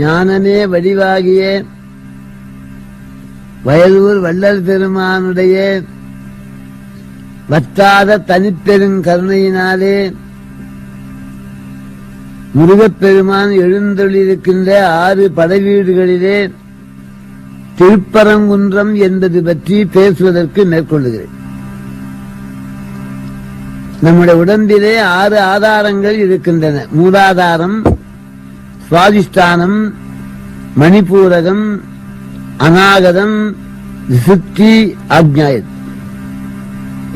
ஞானமே வடிவாகிய வயலூர் வள்ளல் பெருமானுடைய வற்றாத தனிப்பெருங்கருணையினாலே முருகப்பெருமான் எழுந்தொழிருக்கின்ற 6 படைவீடுகளிலே திருப்பரங்குன்றம் என்பது பற்றி பேசுவதற்கு மேற்கொள்ளுகிறேன். நம்முடைய உடம்பிலே 6 ஆதாரங்கள் இருக்கின்றன. மூலாதாரம், சுவாதிஷ்டானம், மணிப்பூரகம், அநாகதம், சுத்தி, ஆக்ஞாயம்.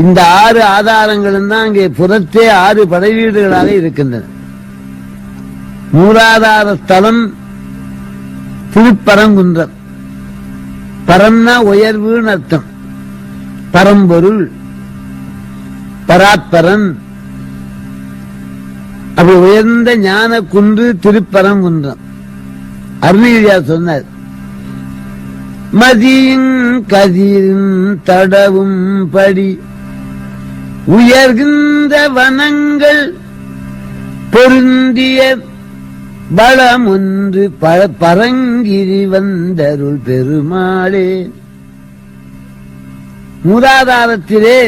இந்த 6 ஆதாரங்களும் தான் அங்கே புறத்தே 6 படைவீடுகளாக இருக்கின்றன. மூலாதார ஸ்தலம் திருப்பரங்குன்றம். பரம்னா உயர்வுன்னு அர்த்தம். பரம்பொருள், பராத்பரன். அப்படி உயர்ந்த ஞான குன்று திருப்பரங்குன்றம். அருணகிரியார் சொன்னார், மதியும் கதிரும் தடவும் படி உயர்கின்ற வனங்கள் பொருந்திய பலம் ஒன்று பரங்கிரி வந்தருள் பெருமாளே. மூலாதாரத்திலே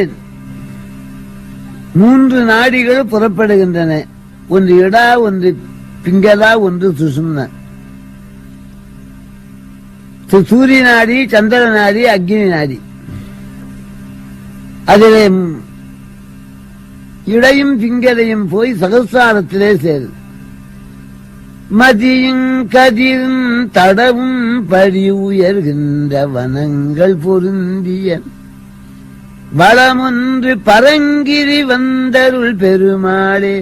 3 நாடிகள் புறப்படுகின்றன. ஒன்று இடா, ஒன்று பிங்களா, ஒன்று சுஷும்னா. சூரிய நாடி, சந்திர நாடி, அக்னி நாடி. அதிலே இடையும் பிங்கலையும் போய் சகசாரத்திலே சேரு. மதியும் கதிரும் தடவும் படி உயர்கின்ற வனங்கள் பொருந்திய வளமொன்று பரங்கிரி வந்தருள் பெருமாளே.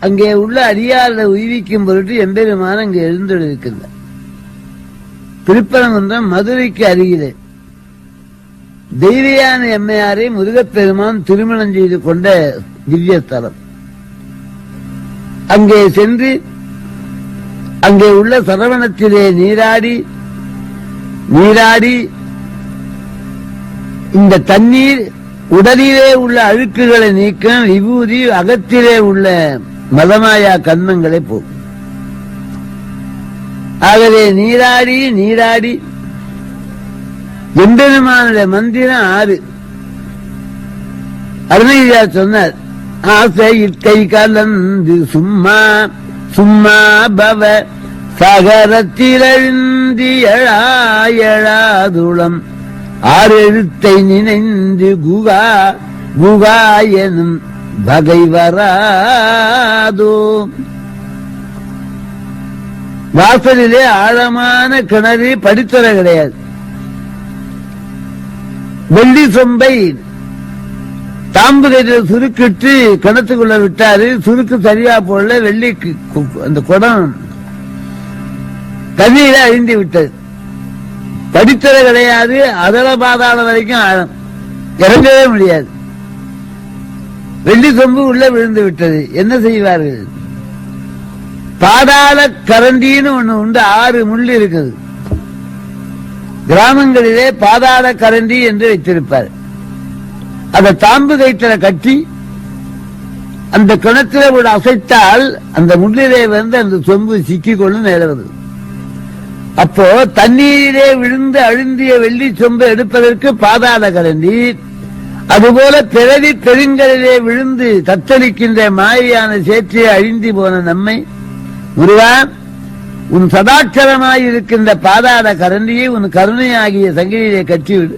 அங்கே உள்ள அடியாரை உய்விக்கும் பொருட்டு எம்பெருமான் அங்கே எழுந்தொழிருக்கின்றார். திருப்பரங்குன்றம் மதுரைக்கு அருகிலே தெய்வயான எம்மையாரை முருகப்பெருமான் திருமணம் செய்து கொண்ட திவ்ய ஸ்தலம். அங்கே சென்று அங்கே உள்ள சரவணத்திலே நீராடி இந்த தண்ணீர் உடலிலே உள்ள அழுக்குகளை நீக்கும். விபூதி அகத்திலே உள்ள மதமாயா கண்மங்களை போகும். ஆகவே நீராடி எம்பெருமானுடைய மந்திரம் 6. அருணகிரியார் சொன்னார், ஆசை இற்கை கலந்து சும்மா சும்மா பவ சகரத்திலழுந்தி எழாதுளம் 6 எழுத்தை நினைந்து குகா குகா எனும் வகை வராதோ. வாசலிலே ஆழமான கிணறு, படித்துறை கிடையாது. வெள்ளி சொம்பை தாம்பு கையில் சுருக்கிட்டு கிணத்துக்குள்ள விட்டாரு. சுருக்கு சரியா போடல. வெள்ளி அந்த குடம் தண்ணீர அழிந்து விட்டது. படித்துறை கிடையாது. அதல பாதாளம் வரைக்கும் ஆழம், இறங்கவே முடியாது. வெள்ளி சொம்பு உள்ள விழுந்து விட்டது. என்ன செய்வார்கள்? பாதாள கரண்டின்னு ஒண்ணு உண்டு. 6 முள் இருக்குது. கிராமங்களிலே பாதாள கரண்டி என்று வைத்திருப்பார். அதை தாம்பு கைத்தில கட்டி அந்த கிணத்துல ஒரு அசைத்தால் அந்த முள்ளிலே வந்து அந்த சொம்பு சிக்கிக்கொண்டு நேரவது. அப்போ தண்ணீரிலே விழுந்து அழுந்திய வெள்ளி சொம்பு எடுப்பதற்கு பாதாள கரண்டி. அதுபோல பிறவி பெருங்கலிலே விழுந்து தத்தளிக்கின்ற மாயான சேற்றியை அழிந்து போன நம்மை முருகா, உன் சதாட்சரமாயிருக்கின்ற பாதாள கரண்டியை உன் கருணையாகிய சங்கிலிலே கட்டிவிடு.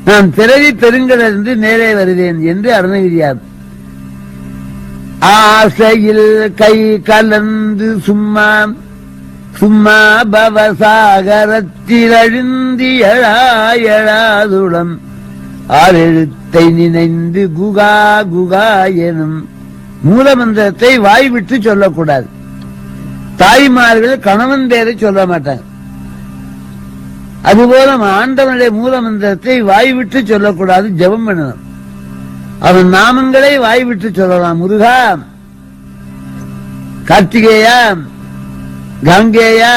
நான் பிறவி பெருங்கலிருந்து மேலே வருவேன் என்று அருணகிரியார். ஆசையில் கை கலந்து சும்மா சும்மா பவசாகரத்தில் அழுந்தி எழாதுளம் 6 எழுத்தை நினைந்து குகா குகா எனும் மூலமந்திரத்தை வாய்விட்டு சொல்லக்கூடாது. தாய்மார்கள் கணவன் பேரை சொல்ல மாட்டாங்க. அதுபோல ஆண்டவனுடைய மூலமந்திரத்தை வாய்விட்டு சொல்லக்கூடாது. ஜெபம் பண்ணணும். அவன் நாமங்களை வாய்விட்டு சொல்லலாம். முருகா, கார்த்திகேயா, கங்கேயா.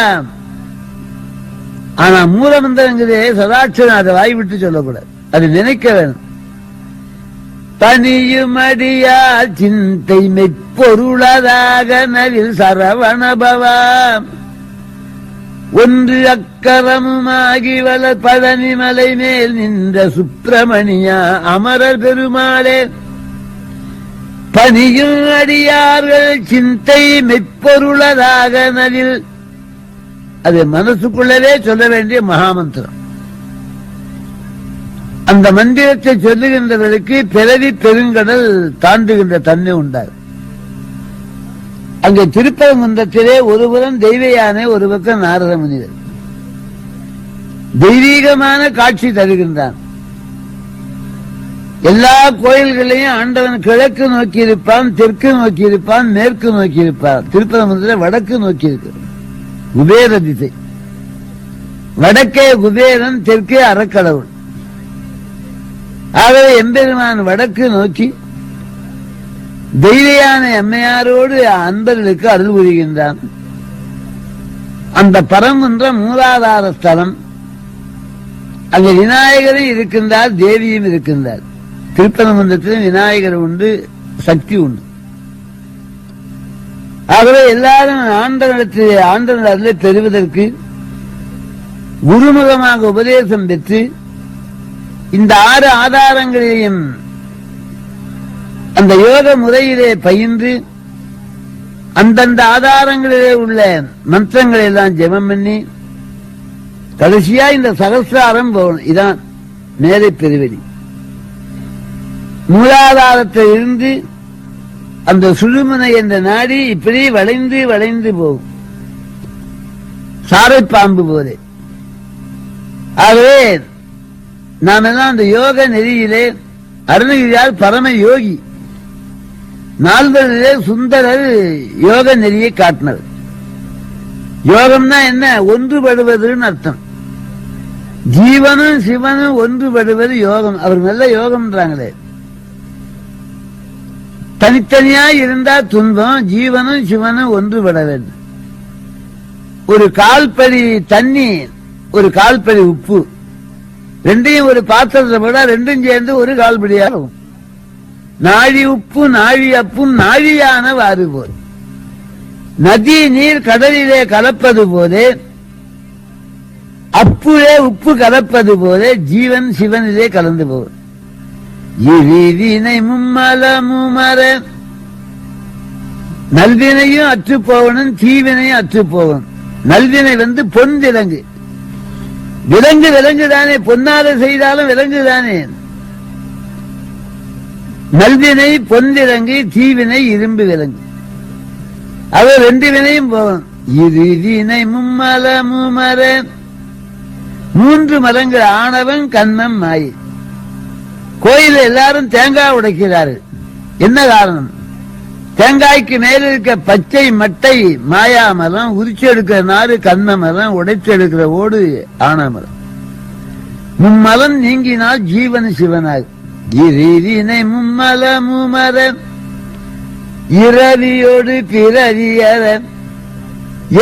ஆனா மூலமந்திரங்கிறதே சதாட்சரம். அதை வாய்விட்டு சொல்லக்கூடாது. அது நினைக்க வேணும். பனியுமடியால் சிந்தை மெய்ப்பொருளதாக நவில் சரவணபவாம் ஒன்று அக்கரமுமாகி வளர் பழனிமலை மேல் நின்ற சுப்பிரமணியா அமரர் பெருமாளே பனியும் அடியார்கள் சிந்தை மெய்ப்பொருளதாக நவில். அது மனசுக்குள்ளவே சொல்ல வேண்டிய மகாமந்திரம். அந்த மந்திரத்தை சொல்லுகின்றவர்களுக்கு பிறவி பெருங்கடல் தாண்டுகின்ற தன்மை உண்டாகும். அங்கே திருப்பரங்குன்றத்திலே ஒருபுறம் தெய்வ யானை, ஒரு பக்கம் நாரத முனிவர் தெய்வீகமான காட்சி தருகின்றான். எல்லா கோயில்களையும் ஆண்டவன் கிழக்கு நோக்கி இருப்பான், தெற்கு நோக்கி இருப்பான், மேற்கு நோக்கி இருப்பான். திருப்பரங்குன்றத்தில் வடக்கு நோக்கி இருக்கிறான். குபேர திசை. வடக்கே குபேரன், தெற்கே அறக்கடவுள். ஆகவே எம்பெருமான் வடக்கு நோக்கி தெய்வயான அம்மையாரோடு அன்பர்களுக்கு அருள் புரிகின்றான். அந்த பரங்குன்றம் மூலாதார ஸ்தலம். அங்கே விநாயகரும் இருக்கின்றார், தேவியும் இருக்கின்றார். திருப்பரங்குன்றத்திலும் விநாயகர் உண்டு, சக்தி உண்டு. ஆகவே எல்லாரும் ஆண்டவனிடத்தில் அருளை பெறுவதற்கு குருமுகமாக உபதேசம் பெற்று இந்த 6 ஆதாரங்களையும் அந்த யோக முறையிலே பயின்று அந்தந்த ஆதாரங்களிலே உள்ள மந்திரங்களை எல்லாம் ஜெபம் பண்ணி கடைசியா இந்த சகஸ்ராரம் போகணும். இதான் மேலை பெருவெளி. மூலாதாரத்தில் இருந்து அந்த சுழுமுனை என்ற நாடி இப்படி வளைந்து வளைந்து போகும், சாரைப்பாம்பு போதே. ஆகவே நாம் எல்லாம் அந்த யோக நெறியிலே அருணகிரியார் பரம யோகி, நால்வரிலே சுந்தரர் யோக நெறியை காட்டினர். யோகம்னா என்ன? ஒன்றுபடுவதுன்னு அர்த்தம். ஜீவனும் சிவனும் ஒன்றுபடுவது யோகம். அவர் நல்ல யோகம்ன்றாங்களே. தனித்தனியா இருந்தா துன்பம், ஜீவனும் சிவனும் ஒன்றுபட வேண்டும். ஒரு கால்படி தண்ணீர், ஒரு கால்படி உப்பு, ரெண்டையும் ஒரு பாத்திரத்தில் போட ரெண்டும் சேர்ந்து ஒரு கால்படியாகும். நாழி உப்பு நாழி அப்பும் நாழியான வாறு போல். நதி நீர் கடலிலே கலப்பது போதே, அப்புலே உப்பு கலப்பது போதே ஜீவன் சிவனிலே கலந்து போகும். இழிவினை மும்மலமுமர, நல்வினையும் அற்று போகணும், தீவினையும் அற்று போகணும். நல்வினை பொன் விலங்கு. விலங்குதானே, பொன்னால செய்தாலும் விலங்குதானே. நல்வினை பொன் விலங்கு, தீவினை இரும்பு விலங்கு. அது 2 வினையும் போகணும். இருவினை மும்மலமுமர, 3 மரங்கள் ஆணவம் கன்மம் மாயை. கோயில எல்லாரும் தேங்காய் உடைக்கிறார்கள். என்ன காரணம்? தேங்காய்க்கு மேல இருக்க பச்சை மட்டை மாயா மரம், உரிச்சு எடுக்கிற நாறு கன்ம மரம், உடைச்சு எடுக்கிற ஓடு ஆண மரம். மும்மலம் நீங்கினால் ஜீவன் சிவனாய். இறைவினை மும்மல முமர, இரவியோடு பிறவியற,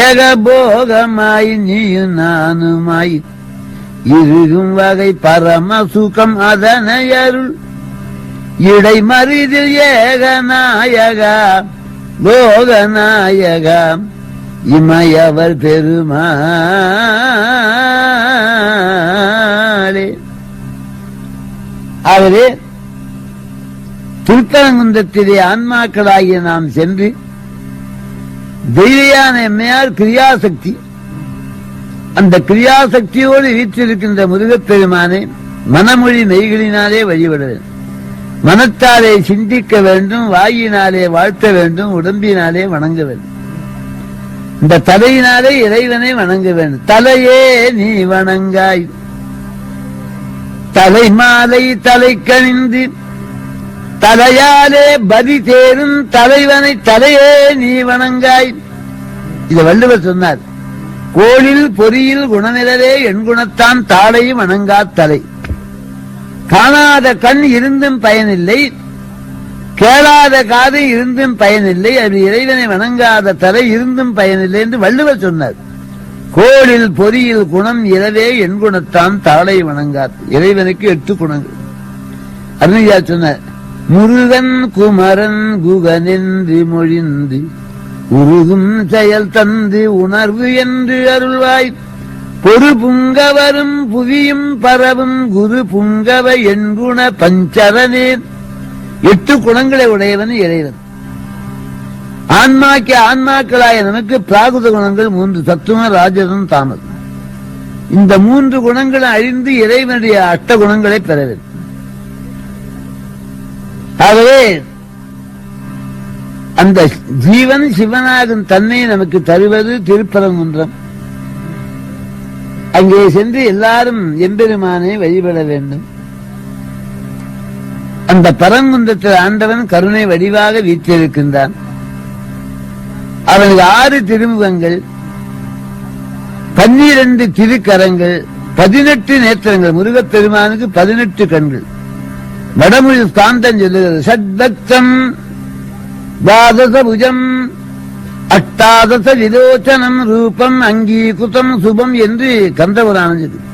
ஏகபோகமாய் நீயும் நானுமாய் இருக்கும் வகை பரம சுகம் அதனையருள் இடை மறிதில் ஏகநாயகா லோகநாயகா இமையவர் பெருமாளே. ஆகவே திருப்பரங்குன்றத்திலே ஆன்மாக்களாகிய நாம் சென்று தெய்வயான எம்மையார் கிரியாசக்தி, அந்த கிரியாசக்தியோடு வீற்றிருக்கின்ற முருகப்பெருமானை மனமொழி மெய்களினாலே வழிபட வேண்டும். மனத்தாலே சிந்திக்க வேண்டும், வாயினாலே வாழ்த்த வேண்டும், உடம்பினாலே வணங்க வேண்டும். இந்த தலையினாலே இறைவனை வணங்க வேண்டும். தலையே நீ வணங்காய், தலை மாலை தலை கணிந்து தலையாலே பதி தேரும் தலைவனை தலையே நீ வணங்காய். இதை வள்ளுவர் சொன்னார். கோளில் பொறியில் குணநிலவே என் குணத்தான் தாளையும் வணங்கா தலை. காணாத கண் இருந்தும் பயனில்லை, கேளாத காது இருந்தும் பயனில்லை, அது இறைவனை வணங்காத தலை இருந்தும் பயனில்லை என்று வள்ளுவர் சொன்னார். கோளில் பொறியில் குணம் இரவே என் குணத்தான் தாளை வணங்காது. இறைவனுக்கு 8 குணங்கள். அருணையா சொன்னார். முருகன் குமரன் குகனென்று மொழிந்து உருகும் செயல் தந்து உணர்வு என்று அருள்வாய். பொறு புங்கவரும் புவியும் பரவும் குரு புங்கவ எண்குண பஞ்சரனே. 8 குணங்களை உடையவன் இறைவன். ஆன்மாக்களாய நமக்கு பிராகுத குணங்கள் 3: சத்துவம், ராஜசம், தாமசம். இந்த 3 குணங்களை அழிந்து இறைவனுடைய 8 குணங்களை பெற வேண்டும். ஆகவே அந்த ஜீவன் சிவனாகும் தன்மை நமக்கு தருவது திருப்பரங்குன்றம். அங்கே சென்று எல்லாரும் எம்பெருமானை வழிபட வேண்டும். அந்த பரங்குன்றத்தில் ஆண்டவன் கருணை வடிவாக வீற்றிருக்கின்றான். அவனுக்கு 6 திருமுகங்கள், 12 திருக்கரங்கள், 18 நேத்திரங்கள். முருகப்பெருமானுக்கு 18 கண்கள். வடமொழி ஸ்காந்தம் சொல்லுகிறது ஷட்பக்தம் துவாதச புஜம் அஷ்டாதச விலோச்சனம் ரூபம் அங்கீகுதம் சுபம் என்று கந்தபுராணம் சொல்லுது.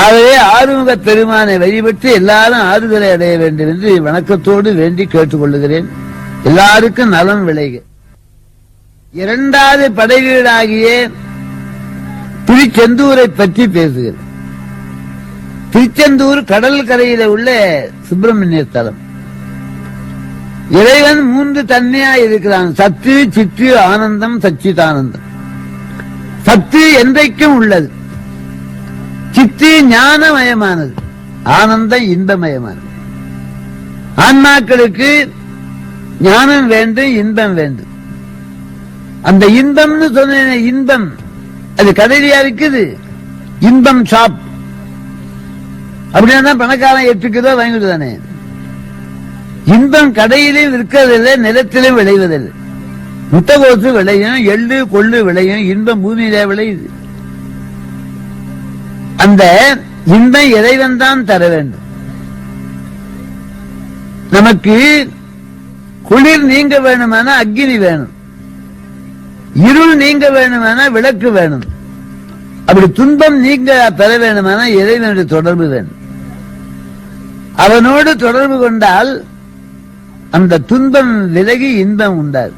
ஆகவே ஆறுமுக பெருமானை வழிபட்டு எல்லாரும் ஆறுதலை அடைய வேண்டும் என்று வணக்கத்தோடு வேண்டி கேட்டுக்கொள்ளுகிறேன். எல்லாருக்கும் நலன் விளைக. 2வது படைவீடாகிய திருச்செந்தூரை பற்றி பேசுகிறேன். திருச்செந்தூர் கடல் கரையில உள்ள சுப்பிரமணிய ஸ்தலம். இறைவன் 3 தன்மையா இருக்கிறான். சத்து, சித்து, ஆனந்தம், சச்சிதானந்தம். சத்து என்றைக்கும் உள்ளது. சித்து ஞானமயமானது. ஆனந்தம் இன்பமயமானது. ஆன்மாக்களுக்கு ஞானம் வேண்டும், இன்பம் வேண்டும். அந்த இன்பம்னு சொன்ன இன்பம் அது கடையிலயா இருக்குது? இன்பம் ஷாப். அப்படின்னா பணக்காரன் 8 கிலோ வாங்கிடுதானே. இன்பம் கடையிலே விற்கிறதில்லை, நிலத்திலே விளைவதில்லை. முட்டைகோசு விளையும், எள்ளு கொள்ளு விளையும், இன்பம் பூமியிலே விளையுது. அந்த இன்பம் இறைவன் தான் தர வேண்டும். நமக்கு குளிர் நீங்க வேணுமான அக்னி வேணும், இருள் நீங்க வேணுமான விளக்கு வேணும். அப்படி துன்பம் நீங்க பெற வேணுமான இறைவனுடைய தொடர்பு வேணும். அவனோடு தொடர்பு கொண்டால் அந்த துன்பம் விலகி இன்பம் உண்டாது.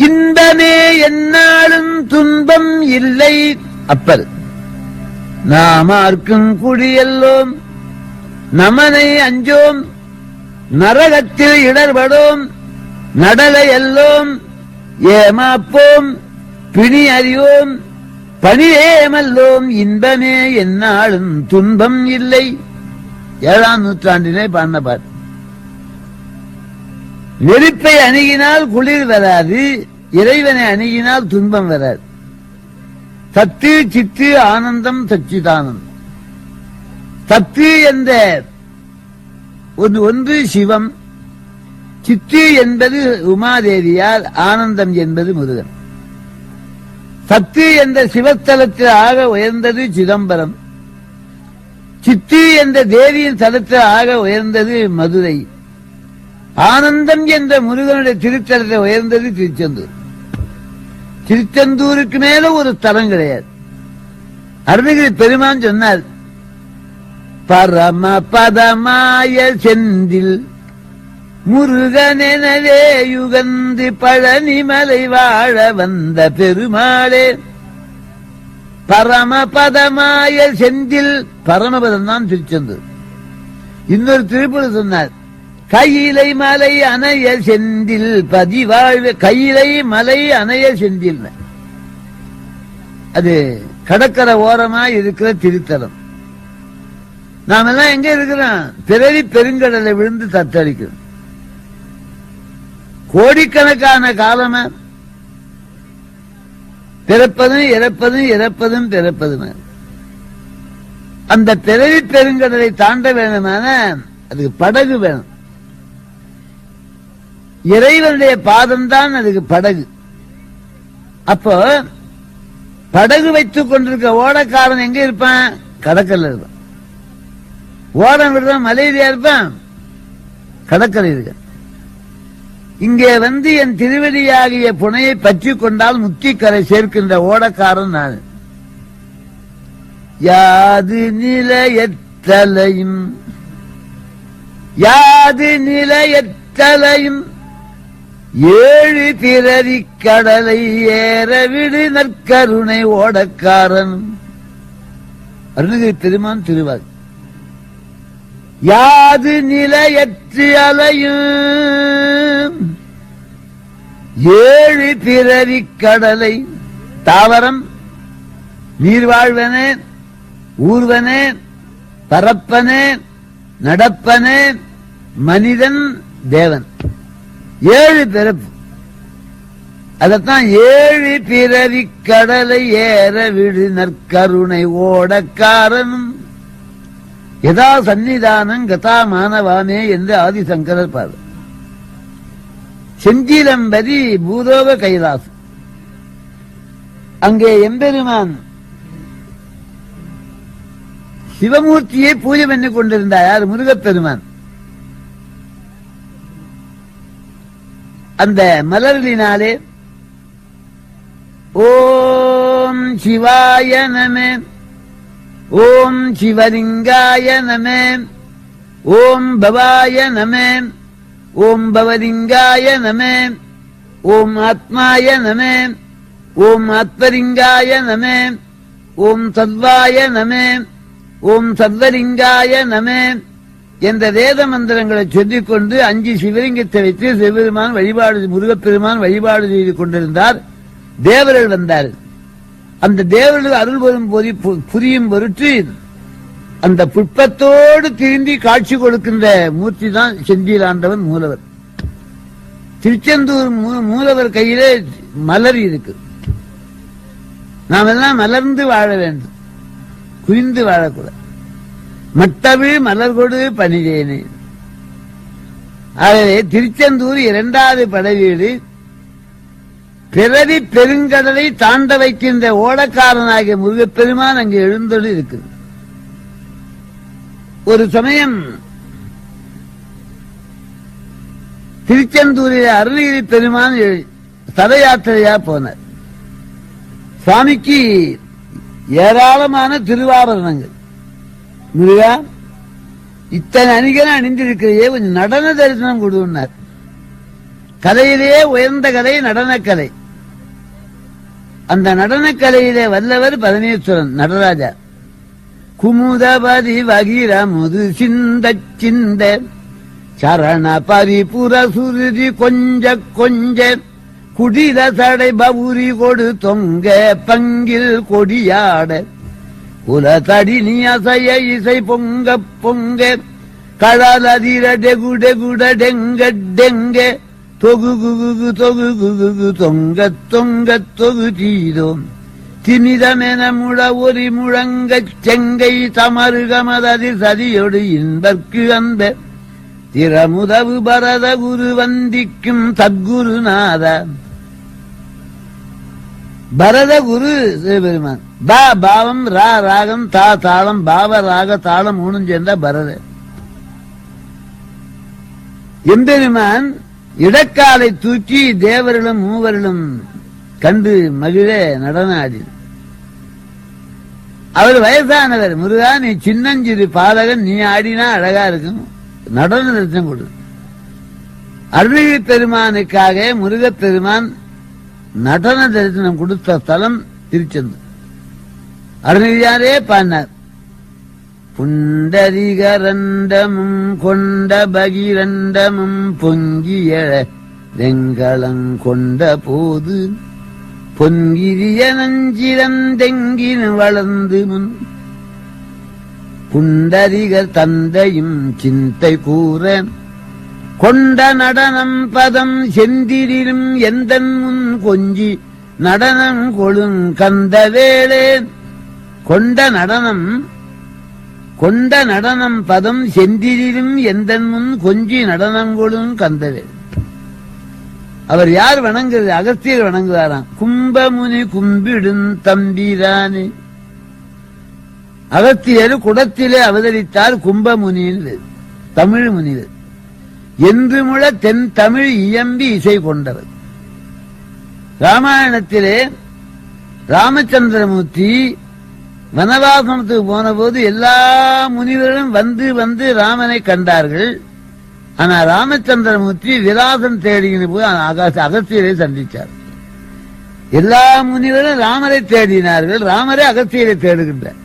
இன்பமே என்னாலும் துன்பம் இல்லை அப்பர். நாமார்க்கும் குடியெல்லோம் நமனை அஞ்சோம் நரகத்தில் இடர்படோம் நடலை எல்லோம் ஏமாப்போம் பிணி அறியோம் பணியேமல்லோம் இன்பமே என்னாலும் துன்பம் இல்லை. 7ஆம் நூற்றாண்டிலே பாடின பாட்டு. நெருப்பை அணுகினால் குளிர் வராது, இறைவனை அணுகினால் துன்பம் வராது. சத்து, சித்து, ஆனந்தம், சச்சிதானந்தம். சத்து என்ற ஒன்று சிவம், சித்து என்பது உமாதேவியார், ஆனந்தம் என்பது முருகன். சத்து என்ற சிவஸ்தலத்தில் ஆக உயர்ந்தது சிதம்பரம். சித்து என்ற தேவியின் தலத்தில் ஆக உயர்ந்தது மதுரை. ஆனந்தம் என்ற முருகனுடைய திருத்தலத்தில் உயர்ந்தது திருச்செந்தூர். திருச்செந்தூருக்கு மேல ஒரு தலம் கிடையாது. அருணகிரி பெருமான் சொன்னார், பரம பதமாய செந்தில் முருகனெனவே யுகந்து பழனிமலை வாழ வந்த பெருமாளே. பரமபதமாய செந்தில், பரமபதம் தான் திருச்செந்தூர். இன்னொரு திருப்பூர் சொன்னார், கையிலை மலை அணைய செந்தில் பதிவாழ்வு. கையிலை மலை அணைய செந்தில், அது கடற்கரை ஓரமா இருக்கிற திருத்தலம். நாம எல்லாம் எங்க இருக்கிறோம்? பிறவி பெருங்கடலை விழுந்து தத்தளிக்கிறோம். கோடிக்கணக்கான காலமா பிறப்பதும் இறப்பதும் இறப்பதும் பிறப்பதும். அந்த பிறவி பெருங்கடலை தாண்ட வேணுமான அதுக்கு படகு வேணும். இறைவனுடைய பாதம் தான் அதுக்கு படகு. அப்போ படகு வைத்துக் கொண்டிருக்க ஓடக்காரன் எங்க இருப்பான்? கடற்கரையில் இருப்பான். ஓடம் விடுறான் மலையில இருப்பான், கடற்கரை இருக்க. இங்கே வந்து என் திருவடியாகிய புனையை பற்றி கொண்டால் முத்திக்கரை சேர்க்கின்ற ஓடக்காரன் நான். யாது நிலையத்தலையும் யாது நிலையற்றலையும் ஏழு பிறவி கடலை ஏற விடு நற்கருணை ஓடக்காரன். அருணகிரி பெருமான் திருவார். யாது நிலையற்று அலையும் ஏழு பிறவி கடலை, தாவரம் நீர்வாழ்வனே, ஊர்வனே, பரப்பனே, நடப்பனே, மனிதன், தேவன், ஏழு பிறப்பு. அதத்தான் ஏழு பிறவி கடலை ஏற விடு நற்கருணை ஓடக்காரனும் யதா சந்நிதானம் கதா மானவாமே என்று ஆதிசங்கரர் பாரு. செஞ்சிலம்பதி பூதோக கைலாசம். அங்கே எம்பெருமான் சிவமூர்த்தியை பூஜை பண்ணி கொண்டிருந்தார். யார்? முருகப்பெருமான். அந்த மலர்களினாலே ஓம் சிவாய நமே, ஓம் சிவலிங்காய நமே, ஓம் பவாய நமே, ஓம் பவலிங்காய நமே, ஓம் ஆத்மாய நமே, ஓம் ஆத்மலிங்காய நமே, ஓம் சத்வாய நமே, ஓம் சத்வலிங்காய நமே என்ற வேத மந்திரங்களை சொல்லிக் கொண்டு 5 சிவலிங்கத்தை வைத்து சிவபெருமான் வழிபாடு, முருகப்பெருமான் வழிபாடு செய்து கொண்டிருந்தார். தேவர்கள் வந்தார். அந்த தேவர்கள் அருள் வரும் புரியும் பொருட்டு அந்த புட்பத்தோடு திரும்பி காட்சி கொடுக்கின்ற மூர்த்தி தான் செந்திலாண்டவன் மூலவர். திருச்செந்தூர் மூலவர் கையிலே மலர் இருக்கு. நாம் எல்லாம் மலர்ந்து வாழ வேண்டும், குவிந்து வாழக்கூடாது. மட்டவிழ் மலர் கொடு பணிதேனே. ஆகவே திருச்செந்தூர் 2வது படைவீடு. பிறவி பெருங்கடலை தாண்ட வைக்கின்ற ஓடக்காரனாகிய முருகப்பெருமான் அங்கு எழுந்தொழி இருக்குது. ஒரு சமயம் திருச்செந்தூரில் அருணகிரி பெருமான் சத யாத்திரையா போனார். சுவாமிக்கு ஏராளமான திருவாபரணங்கள். முருகா, இத்தனை அணிகளை அணிந்திருக்கிறையே, கொஞ்சம் நடன தரிசனம் கொடுனார். கலையிலேயே உயர்ந்த கலை நடனக்கலை. அந்த நடனக்கலையிலே வல்லவர் பரமேஸ்வரன் நடராஜா. குமுதபதி வகிர முது சிந்த சிந்த சரண பரிபுர சுருதி கொஞ்ச கொஞ்ச குடிர சடை பவுரி கொடு தொங்க பங்கில் கொடியாட குல தடி நீ அசைய இசை பொங்க பொங்க கடல் அதிர டெகு டெகுட டெங்க டெங்க தொகு குகு தொகு குகு தொங்க தொங்க தொகு தீதோம் திமிதமென முழ ஒரு முழங்கச் செங்கை தமருகமதி சதியொடு இன்பர்க்கு அந்த திறமுதவு பரத குரு வந்திக்கும் சத்குருநாத. பரத குரு சிவபெருமான். பா பாவம், ரா ராகம், தா தாளம், பாவ ராக தாளம் 3 சேர்ந்தா பரத. எம்பெருமான் இடக்காலை தூக்கி தேவர்களும் மூவர்களும் கண்டு மகிழ நடன ஆடி. அவர் வயசானவர். முருகா, நீ சின்னஞ்சிறு பாலகன், நீ ஆடினா அழகா இருக்கும், நடன தரிசனம் கொடு. அருணகிரி பெருமானுக்காக முருகப்பெருமான் நடன தரிசனம் கொடுத்த ஸ்தலம் திருச்செந்தூர். அருணகிரியாரே பாடினார். புண்டரிகரண்டமும் கொண்ட பகிரண்டமும் பொங்கிய வெங்கலம் கொண்ட போது பொன்கிரிய நஞ்சிரந்தெங்கின் வளர்ந்து முன் புண்டரிகர் தந்தையும் சிந்தை கூற கொண்ட நடனம் பதம் செந்திலும் எந்தன் முன் கொஞ்சி நடனம் கொழும் கந்த வேளே. கொண்ட நடனம் பதம் செந்திலும் எந்தன் முன் கொஞ்சி நடனம் கொழும் கந்தவே. அவர் யார் வணங்குறது? அகஸ்தியர் வணங்குவாராம். கும்பமுனி கும்பிடும் தம்பிரானே. அகஸ்தியர் குடத்திலே அவதரித்தார். கும்பமுனியில் தமிழ் முனிவர். என்று முழ தென் தமிழ் இயம்பி இசை கொண்டவர். ராமாயணத்திலே ராமச்சந்திரமூர்த்தி வனவாசனத்துக்கு போன போது எல்லா முனிவர்களும் வந்து வந்து ராமனை கண்டார்கள். ஆனா ராமச்சந்திரமூர்த்தி விலாசம் தேடின போய் அகஸ்தியரை சந்திச்சார். எல்லா முனிவரும் ராமரை தேடினார்கள், ராமரே அகஸ்தியரை தேடுகின்றார்.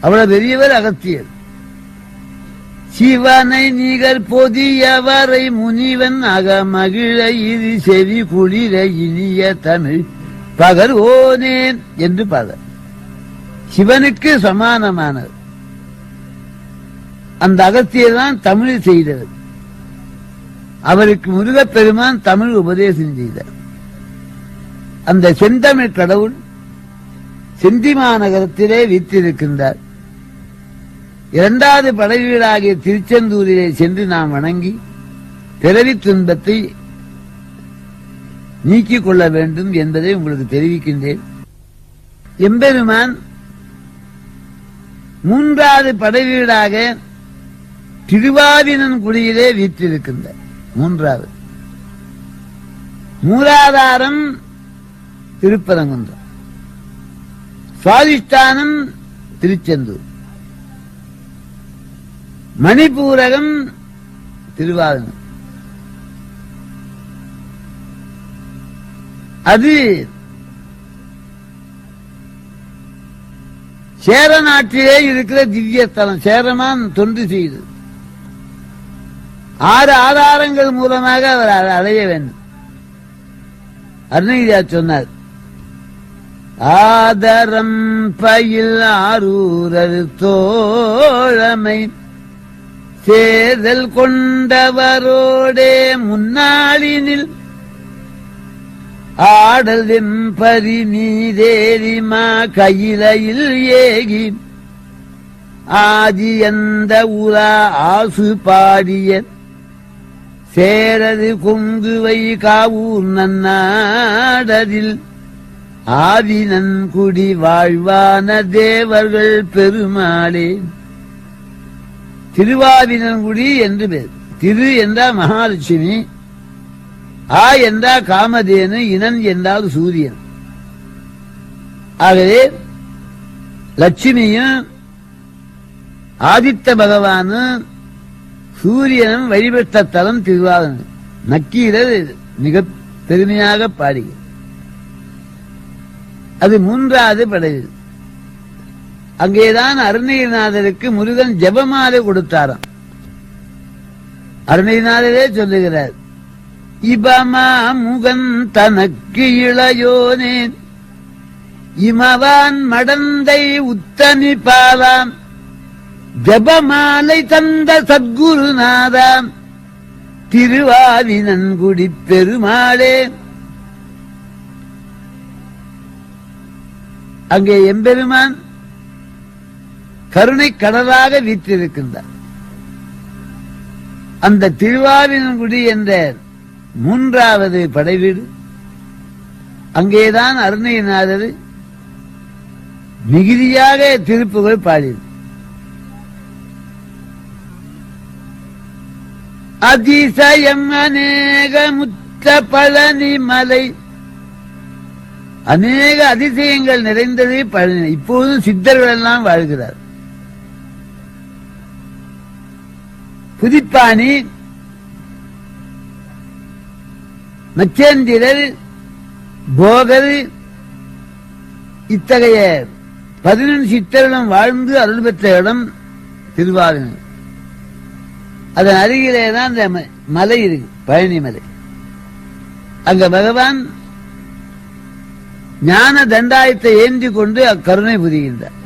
அவ்வளவு பெரியவர் அகஸ்தியர். சிவனை நிகர் பொதியவரை முனிவன் அகமகிழ இது செவி குளிர இனிய தமிழ் பகர்வோனேன் என்று பாடல். சிவனுக்கு சமானமானவர் அந்த அகஸ்தியர் தான் தமிழ் செய்தவர். அவருக்கு முருகப்பெருமான் தமிழ் உபதேசம் செய்தார். அந்த செந்தமிழ் கடவுள் செந்தி மாநகரத்திலே வீற்றிருக்கின்றார். இரண்டாவது படை வீடாகிய திருச்செந்தூரிலே சென்று நாம் வணங்கி பிறவி துன்பத்தை நீக்கிக் கொள்ள வேண்டும் என்பதை உங்களுக்கு தெரிவிக்கின்றேன். எம்பெருமான் மூன்றாவது படை வீடாக திருவாவினன்குடியிலே வீற்றிருக்கின்றார். மூலாதாரம் திருப்பரங்குன்றம், சுவாதிஷ்டானம் திருச்செந்தூர், மணிப்பூரகம் திருவாவினன். அது சேர நாட்டிலே இருக்கிற திவ்யஸ்தலம். சேரமான் தொண்டு செய்து 6 ஆதாரங்கள் மூலமாக அவர் அடைய வேண்டும். அருணகிரியா சொன்னார், ஆதரம் பயில் ஆரூரர் தோழமை சேதல் கொண்டவரோடே முன்னாளினில் ஆடல் வெம்பரி நீதேரிமா கையிலையில் ஏகி ஆதி அந்த உலா ஆசு பாடிய சேரது கொங்குவை காவூர் நன்னாடரில் ஆவினன்குடி வாழ்வான தேவர்கள் பெருமாளே. திருவாவினன்குடி என்று பேர். திரு என்றால் மகாலட்சுமி, ஆ என்றால் காமதேனு, இனன் என்றால் சூரியன். ஆகவே லட்சுமியும் ஆதித்த பகவானும் சூரியனும் வழிபட்ட தலம் திருவாவினன். நக்கீரர் மிக பெருமையாக பாடுகிறார். அது மூன்றாவது படையில். அங்கேதான் அருணகிரிநாதருக்கு முருகன் ஜெபமாலை கொடுத்தாராம். அருணகிரிநாதரே சொல்லுகிறார், இபமா முகன் தனக்கு இளையோனேன் இமவான் மடந்தை உத்தமி பாலாம் ஜபமாலை தந்த சத்குருநாதாம் திருவாவினன்குடி பெருமாளே. அங்கே எம்பெருமான் கருணை கடலாக வீற்றிருக்கின்றார். அந்த திருவாவினன்குடி என்ற மூன்றாவது படைவீடு, அங்கேதான் அருணகிரிநாதர் மிகுதியாக திருப்புகழ் பாடியது. அதிசயம் அநேக முத்த பழனி மலை, அநேக அதிசயங்கள் நிறைந்தது பழனி. இப்போதும் சித்தர்கள் எல்லாம் வாழ்கிறார். புதிப்பாணி, மச்சேந்திரர், போகர், இத்தகைய 11 சித்தர்களும் வாழ்ந்து அருள் பெற்ற இடம் திருவாவினன். அதன் அருகிலே தான் இந்த மலை இருக்கு, பழனி மலை. அங்க பகவான் ஞான தண்டாயத்தை ஏந்தி கொண்டு அக்கருணை புரிகின்றார்.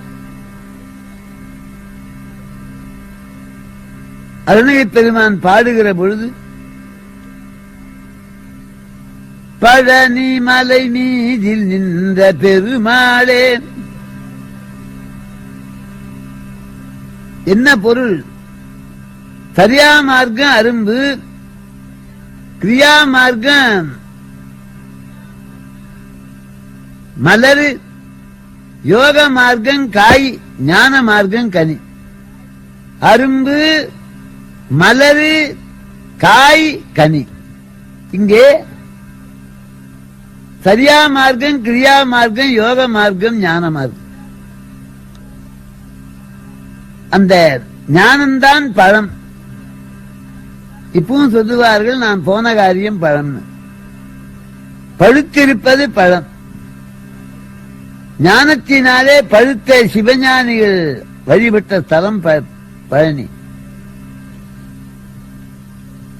அருணகிரி பெருமான் பாடுகிற பொழுது, பழனி மலை மீதில் நின்ற பெருமாளே. என்ன பொருள்? சரியா மார்க்கம் அரும்பு, கிரியா மார்க்கம் மலர், யோக மார்க்கம் காய், ஞான மார்க்கம் கனி. அரும்பு, மலரு, காய், கனி. இங்கே சரியா மார்க்கம், கிரியா மார்க்கம், யோக மார்க்கம், ஞான மார்க்கம். அந்த ஞானம்தான் பழம். இப்பவும் சொல்லுவார்கள், நான் போன காரியம் பழம். பழுத்திருப்பது பழம். ஞானத்தினாலே பழுத்த சிவஞானிகள் வழிபட்ட ஸ்தலம் பழனி.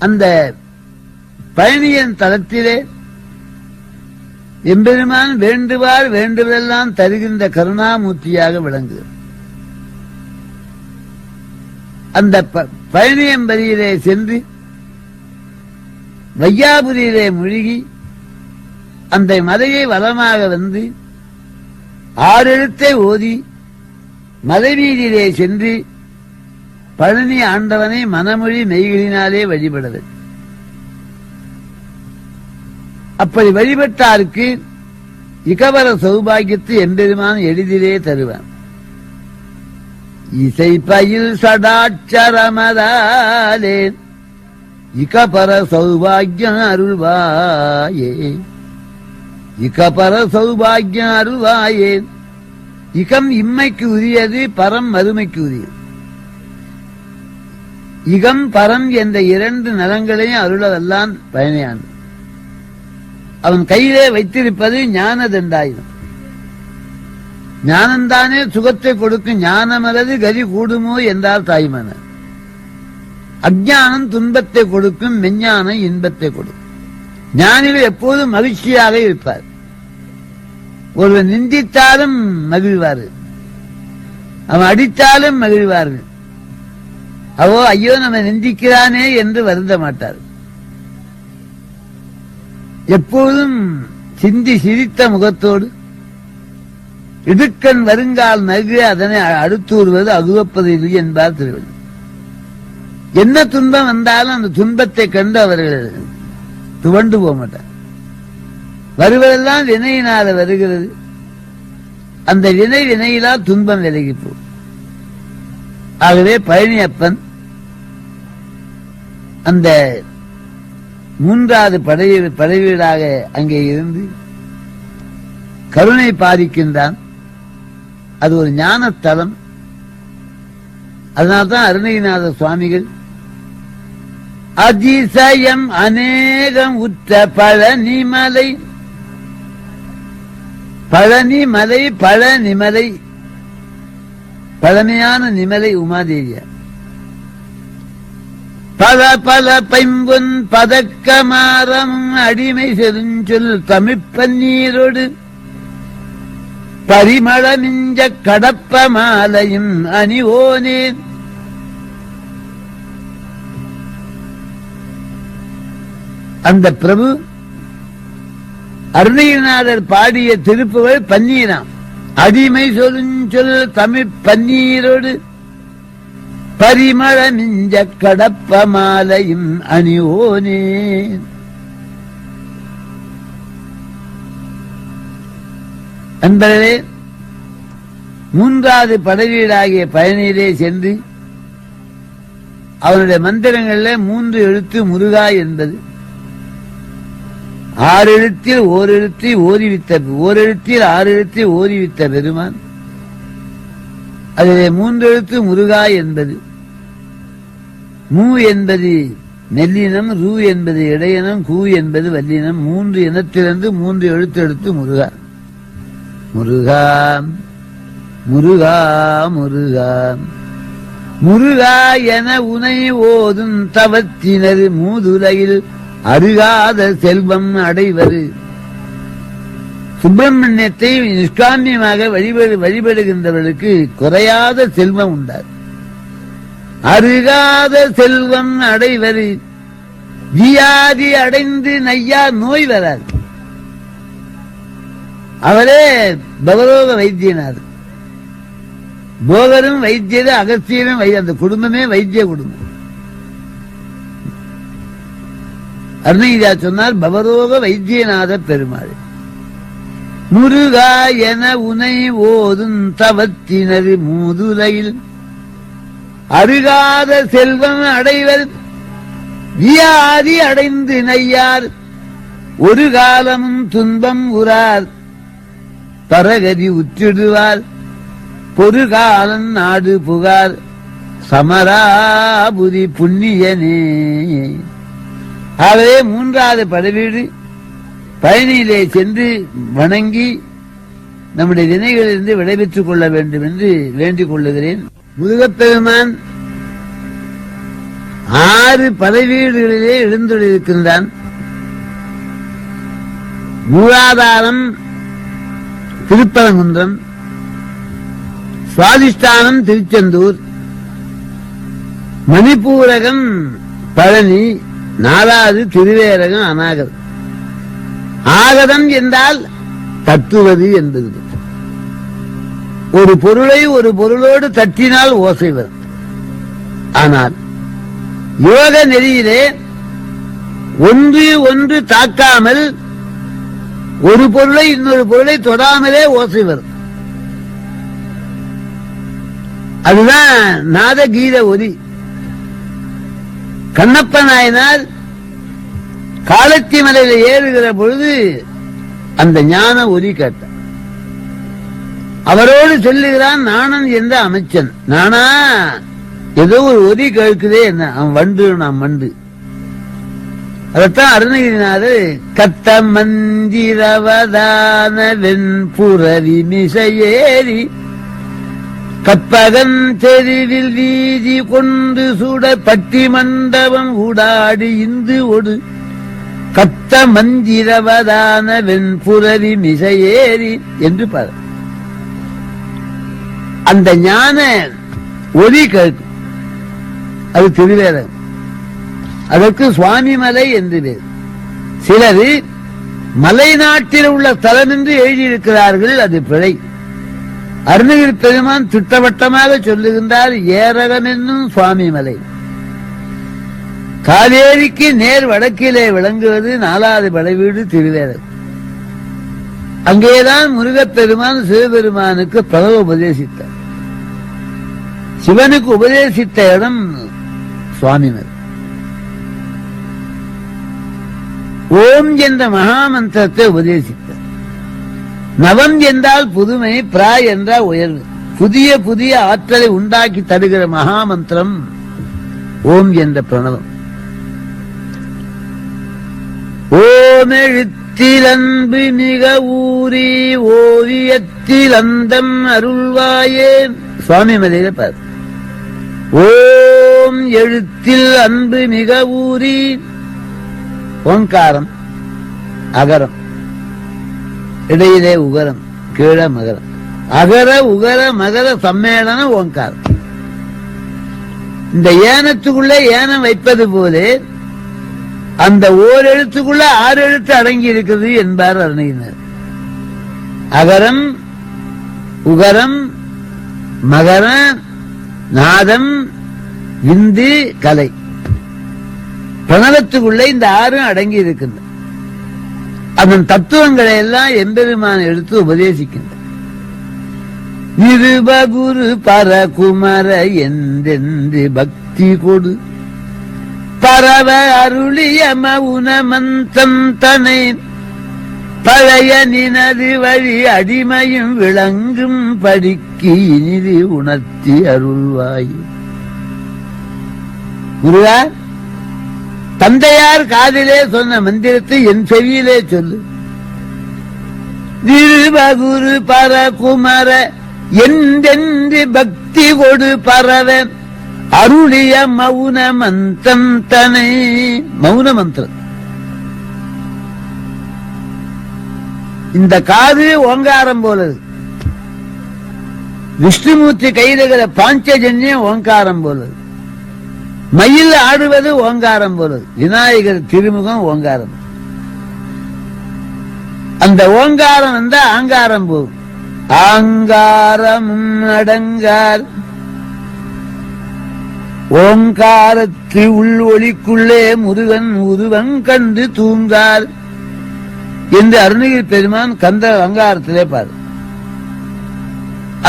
அந்த பழனியின் தலத்திலே எம்பெருமான் வேண்டுவார் வேண்டுவதெல்லாம் தருகின்ற கருணாமூர்த்தியாக விளங்குகிறது. அந்த பழனியம்பதியிலே சென்று வையாபுரியிலே மூழ்கி அந்த மலையை வலமாக வந்து 6 எழுத்தை ஓதி மலைவீதியிலே சென்று பழனி ஆண்டவனை மனமொழி மெய்களினாலே வழிபடுவது. அப்படி வழிபட்டாருக்கு இகவர சௌபாகியத்தை எம்பெருமான் எளிதிலே தருவான். இசை பயில் சடாட்சரமதாலே இகபர சௌபாகியம் அருள்வாயே, இகபர சௌபாகியம் அருள்வாயே. இகம் இம்மைக்கு உரியது, பரம் மறுமைக்கு உரியது. இகம் பரம் என்ற 2 நலங்களையும் அருளவல்லான் பயணியான். அவன் கையிலே வைத்திருப்பது ஞான தண்டாயுதம். ஞானந்தானே சுகத்தை கொடுக்கும். ஞானமல்லது கதி கூடுமோ என்றால் தாய்மனர். அஞ்ஞானம் துன்பத்தை கொடுக்கும், மெஞ்ஞானம் இன்பத்தை கொடுக்கும். ஞானிகள் எப்போதும் மகிழ்ச்சியாக இருப்பார். ஒருவர் நிந்தித்தாலும் மகிழ்வார்கள், அவன் அடித்தாலும் மகிழ்வார்கள். அவோ ஐயோ நம்ம நிந்திக்கிறானே என்று வருந்த மாட்டார். எப்போதும் சிந்தி சிரித்த முகத்தோடு இடுக்கண் வருங்கால் நகு அதனை அடுத்தூறுவது அகுவப்பது இல்லை என்பார் திருவள்ளுவர். என்ன துன்பம் வந்தாலும் அந்த துன்பத்தை கண்டு அவர்கள் துவண்டு போக மாட்டார். வருவதெல்லாம் வினையினால வருகிறது. அந்த வினையிலா துன்பம் விலகி போ. ஆகவே பழனியப்பன் அந்த 3வது படைவீடாக அங்கே இருந்து கருணை பாதிக்கின்றான். அது ஒரு ஞானத்தலம். அதனால்தான் அருணகிரிநாத சுவாமிகள் அதிசயம் அநேகம் உற்ற பழனிமலை, பழனிமலை பழனிமலை, பழமையான நிமலை உமாதேவியார். பல பல பைம்பொன் பதக்கமாரம் அடிமை செருஞ்சொல் தமிழ்ப்பன்னீரோடு பரிமள மிஞ்ச கடப்ப மாலையும் அணிவோனே. அந்த பிரபு அருணகிரிநாதர் பாடிய திருப்புகழ் பன்னீராம். அடிமை சொல் தமிழ் பன்னீரோடு பரிமள மிஞ்ச கடப்ப மாலையும் அணிவோனே. அன்பர்களே, 3வது படைவீடாகிய பழனியிலே சென்று அவனுடைய மந்திரங்களில் 3 எழுத்து முருகா என்பது. 6 எழுத்தில் 1 எழுத்தை ஓதிவித்த 1 எழுத்தில் 6 எழுத்தை ஓதிவித்த பெருமான். அதிலே 3 எழுத்து முருகா என்பது. மூ என்பது மெல்லினம், ரூ என்பது இடையினம், கூ என்பது வல்லினம். 3 இனத்திலிருந்து 3 எழுத்து எடுத்து முருகா. முருகா முருகா முருகா முருகா என உனை ஓதும் தவத்தினர் மூதுலையில் அருகாத செல்வம் அடைவது. சுப்பிரமணியத்தை நிஷ்காமியமாக வழிபடுகின்றவர்களுக்கு குறையாத செல்வம் உண்டார். அருகாத செல்வம் அடைவது. வியாதி அடைந்து நையா நோய் வராது. அவரே பவரோக வைத்தியனார். போகரும் வைத்தியரு, அகஸ்தியரும் அந்த குடும்பமே வைத்திய குடும்பம். அருணகிரியா சொன்னார், பவரோக வைத்தியநாத பெருமாள். முருகா என உனை ஓதும் தவத்தினர் மூதுரையில் அருகாத செல்வம் அடைவர். வியாதி அடைந்து நையார் ஒரு காலமும் துன்பம் உறார். பரகதி உற்றிடுவார் பொறுகாலன் நாடு புகார். சமராபுரி புண்ணியனே. ஆகவே மூன்றாவது படைவீடு பழனியிலே சென்று வணங்கி நம்முடைய வினைகளிலிருந்து விடைபெற்றுக் கொள்ள வேண்டும் என்று வேண்டிக் கொள்ளுகிறேன். முருகப்பெருமான் 6 படைவீடுகளிலே எழுந்துள்ளிருக்கின்றான். மூலாதாரம் திருப்பரங்குன்றம், சுவாதிஷ்டானம் திருச்செந்தூர், மணிப்பூரகம் பழனி, 4வது திருவேரகம் அநாகதம். ஆகதம் என்றால் தட்டுவது என்பது. ஒரு பொருளை ஒரு பொருளோடு தட்டினால் ஓசை வரும். ஆனால் யோக நெறியிலே ஒன்று தாக்காமல் ஒரு பொருளை இன்னொரு பொருளை தொடாமலே ஓசை வரும். அதுதான் நாதகீத ஒலி. கண்ணப்ப நாயனார் காலத்தி மலையில ஏறுகிற பொழுது அந்த ஞான ஒலி கேட்டார். அவரோடு சொல்லுகிறான் நாணன் என்ற அமைச்சன். நானா ஏதோ ஒரு ஒலி கேட்குதே, என்ன அவன் வண்டு நான் மண்டு. அதத்தான் அருணகிரிநாதர் கத்த மந்திரவதான வெண்புறவி மிசையேறி கற்பகன் தெருவில் வீதி கொண்டு சுட பட்டி மண்டபம் ஊடாடி இந்து ஒடு கத்த மந்திரவதான வெண்புறவி மிசையேறி என்று பாரு. அந்த ஞான ஒலி கேட்கும். அது திருவேரகம். அதற்கு சுவாமி மலை என்று பேர். சிலர் மலை நாட்டில் உள்ள தலம் என்று எழுதியிருக்கிறார்கள். அது பிழை. அருணகிரி பெருமான் திட்டவட்டமாக சொல்லுகின்றார், ஏரகம் என்னும் சுவாமி மலை. காவேரிக்கு நேர் வடக்கிலே விளங்குவது 4வது படைவீடு திருவேரகம். அங்கேதான் முருகப்பெருமான் சிவபெருமானுக்கு பரவ உபதேசித்தார். சிவனுக்கு உபதேசித்த இடம் சுவாமி மலை. ஓம் என்ற மகாமந்திரத்தை உபதேசித்தார். நவம் என்றால் புதுமை, பிரா என்றால் உயர்வு. புதிய புதிய ஆற்றலை உண்டாக்கி தருகிற மகாமந்திரம் ஓம் என்ற பிரணவம். ஓம் எழுத்தில் அன்பு மிக ஊறி ஓவியத்தில் அந்தம் அருள்வாயே. சுவாமி மலையில பாரு. ஓம் எழுத்தில் அன்பு மிக ஊறி, ஓங்காரம் அகரம், இடையிலே உகரம், கீழ மகரம். அகர உகர மகர சம்மேளனம் ஓங்காரம். இந்த ஏனத்துக்குள்ள ஏனம் வைப்பது போலே அந்த ஓர் எழுத்துக்குள்ள 6 எழுத்து அடங்கி இருக்கிறது என்பார் அருணகிரிநாதர். அகரம் உகரம் மகர நாதம் விந்து கலை. பிரணவத்துக்குள்ள இந்த 6 அடங்கி இருக்கின்றன. அதன் தத்துவங்களை எல்லாம் எம்பெருமான் எடுத்து உபதேசிக்கின்ற. நிருபகுரு பரகுமர என்றென்று பக்தி கொடு பரவ அருளிய மவுன மந்தம் தனை பழைய நினது வழி அடிமையும் விளங்கும் படிக்கு இனிது உணர்த்தி அருள்வாய். முருகா, தந்தையார் காதிலே சொன்ன மந்திரத்தை என் செவியிலே சொல்லு. நிருபகுரு பரகுமர என்றென்று பக்தி கொடு பரவ அருளிய மௌன மந்தம் தனை. மௌன மந்திரம். இந்த காது ஓங்காரம் போலது. விஷ்ணுமூர்த்தி கையில பாஞ்சஜன்யம் ஓங்காரம் போலது. மயில் ஆடுவது ஓங்காரம் போலது. விநாயகர் திருமுகம் ஓங்காரம். அந்த ஓங்காரம் வந்த ஆங்காரம் போகும். ஆங்காரமும் அடங்கார் ஓங்காரத்து உள் ஒளிக்குள்ளே முருகன் உருவம் கண்டு தூங்கார் என்று அருணகிரி பெருமான் கந்த அங்காரத்திலே பாரு.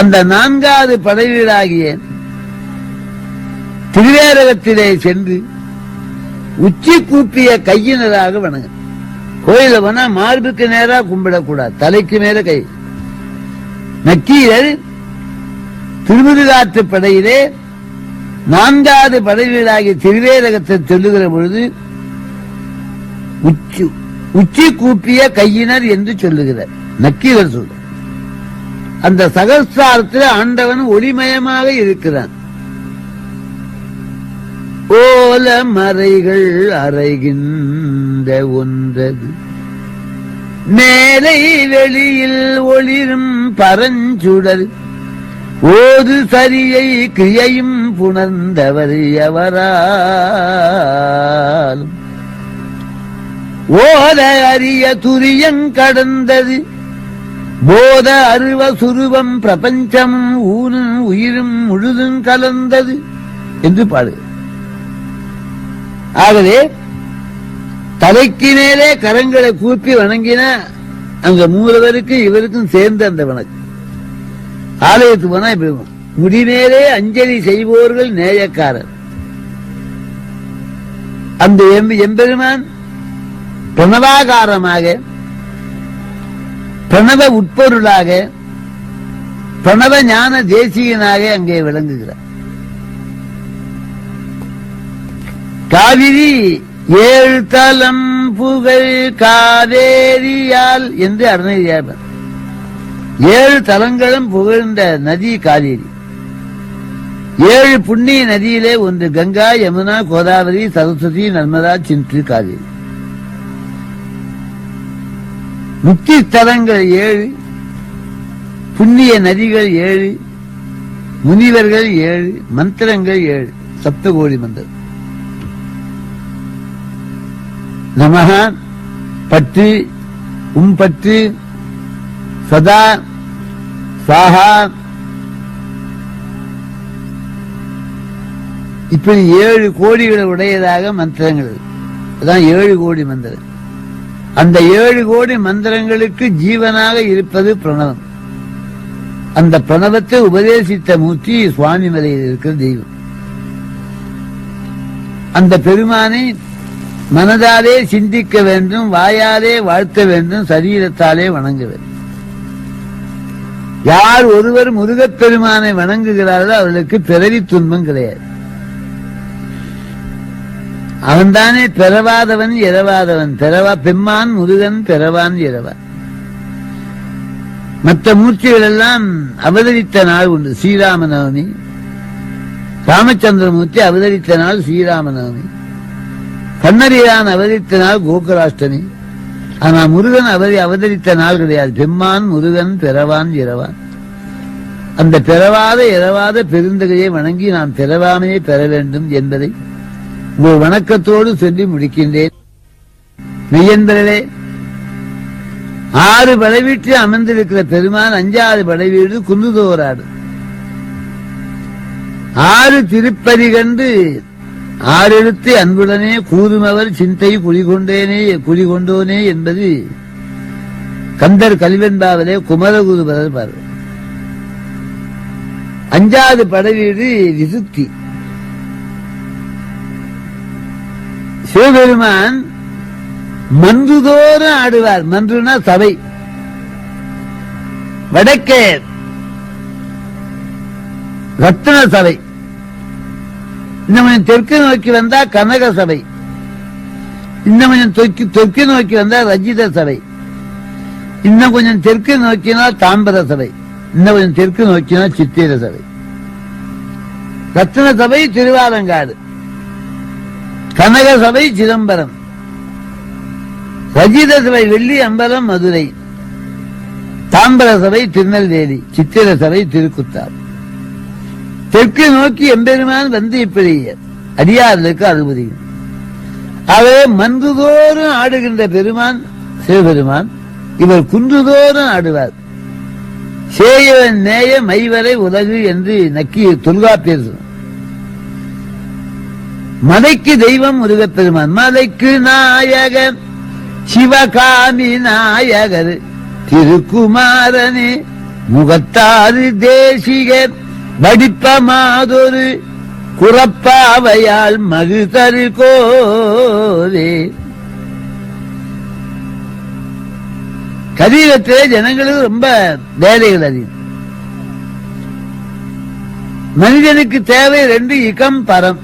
அந்த 4வது படைவீடாகிய திருவேரகத்திலே சென்று உச்சி கூப்பிய கையினராக வணங்க. கோயில போனா மார்புக்கு நேரா கும்பிடக்கூடாது, தலைக்கு மேல கை. நக்கீரர் திருமுருகாற்று படையிலே நான்காவது படைவீடாகிய திருவேரகத்தை சொல்லுகிற பொழுது உச்சி கூப்பிய கையினர் என்று சொல்லுகிறார் நக்கீரர் சொல்ற. அந்த சகஸ்தாரத்தில் ஆண்டவன் ஒளிமயமாக இருக்கிறான். ஓல மறைகள் அறைகின்ற ஒன்றது மேலை வெளியில் ஒளிரும் பரஞ்சுடர் ஓது சரியை கிரியையும் புணர்ந்தவர் எவரால் ஓத அரிய துரியங் கடந்தது போத அருவ சுருவம் பிரபஞ்சமும் ஊனும் உயிரும் முழுதும் கலந்தது என்று பாடு. ஆகவே தலைக்கு மேலே கரங்களை கூப்பி வணங்கின அங்க மூலவருக்கு இவருக்கும் சேர்ந்து அந்த வணக்கம். ஆலயத்துக்கு போனா இப்படி முடிமேலே அஞ்சலி செய்வோர்கள் நேயக்காரர். அந்த எம்பெருமான் பிரணவாகாரமாக பிரணவ உட்பொருளாக பிரணவ ஞான தேசிகனாக அங்கே விளங்குகிறார். காவிரி 7 தலம் புகழ் காவேரியால் என்று அருணகிரியார் 7 தலங்களும் புகழ்ந்த நதி காவேரி. 7 புண்ணிய நதியிலே ஒன்று கங்கா, யமுனா, கோதாவரி, சரஸ்வதி, நர்மதா, சிந்து, காவேரி. முக்தி ஸ்தலங்கள் 7, புண்ணிய நதிகள் 7, முனிவர்கள் 7, மந்திரங்கள் 7, சப்தகோடி மந்திரம். நமஹ பற்று, பற்று, சதா, சாஹா, இப்படி 7 கோடிகளை உடையதாக மந்திரங்கள். அதான் 7 கோடி மந்திரம். அந்த 7 கோடி மந்திரங்களுக்கு ஜீவனாக இருப்பது பிரணவம். அந்த பிரணவத்தை உபதேசித்த மூர்த்தி சுவாமி மலையில் இருக்கிற தெய்வம். அந்த பெருமானை மனதாலே சிந்திக்க வேண்டும், வாயாலே வாழ்த்த வேண்டும், சரீரத்தாலே வணங்க வேண்டும். யார் ஒருவர் முருகப் பெருமானை வணங்குகிறார்களோ அவர்களுக்கு பிறவி துன்பம் கிடையாது. அவன்தானே பெறவாதவன் இரவாதவன். பெம்மான் முருகன் பெறவான் இரவான். மற்ற மூர்த்திகள் எல்லாம் அவதரித்த நாள் உண்டு. ஸ்ரீராமநவமி, ராமச்சந்திரமூர்த்தி அவதரித்த நாள் ஸ்ரீராமநவமி. கண்ணரியான் அவதரித்த நாள் கோகுலாஷ்டமி. ஆனா முருகன் அவதரித்த நாள் கிடையாது. பெம்மான் முருகன் பெறவான் இரவான். அந்த பெறவாத இரவாத பெருந்தகையை வணங்கி நாம் பெறவாமையை பெற வேண்டும் என்பதை உங்கள் வணக்கத்தோடு சொல்லி முடிக்கின்றேன். மெய்யன்பர்களே, 6 படைவீட்டில் அமர்ந்திருக்கிற பெருமான் 5வது படைவீடு குன்றுதோராடு. 6 திருப்பதி கண்டு 6 எழுத்து அன்புடனே கூறுமவர் சிந்தை குடிகொண்டோனே என்பது கந்தர் கலிவெண்பாவிலே குமரகுருபரர் பாரு. 5வது படைவீடு விசுத்தி. சிவபெருமான் மன்றுதோறும் ஆடுவார். மன்றுனா சபை. வடக்கே ரத்ன சபை, இன்னும் கொஞ்சம் தெற்கு நோக்கி வந்தா கனக சபை, இன்னும் கொஞ்சம் தெற்கு நோக்கி வந்தா ரஜித சபை, இன்னும் கொஞ்சம் தெற்கு நோக்கினா தாம்பர சபை, இன்னும் கொஞ்சம் தெற்கு நோக்கினா சித்திர சபை. ரத்ன சபை திருவாலங்காடு, கனக சபை சிதம்பரம், ரஜித சபை வெள்ளி அம்பலம் மதுரை, தாம்பர சபை திருநெல்வேலி, சித்திர சபை திருக்குத்தார். தெற்கு நோக்கி எம்பெருமான் வந்து இப்படி அடியார்களுக்கு அனுமதி. ஆகவே மன்றுதோறும் ஆடுகின்ற பெருமான் சிவபெருமான். இவர் குன்றுதோறும் ஆடுவார். சேயவன் நேய மைவரை உலகு என்று நக்கி தொல்காப்பியர் சொன்னார். மலைக்கு தெய்வம் முருகப்பெருமான். மலைக்கு நாயகர் சிவகாமி நாயகர் திருக்குமாரனே முகத்தாறு தேசிகர் வடிப்ப மாதொரு குறப்பாவையால் மகுதரு கோரே. கலியுகத்திலே ஜனங்களுக்கு ரொம்ப வேலைகள் அதிகம். மனிதனுக்கு தேவை 2 இகம் பரம்.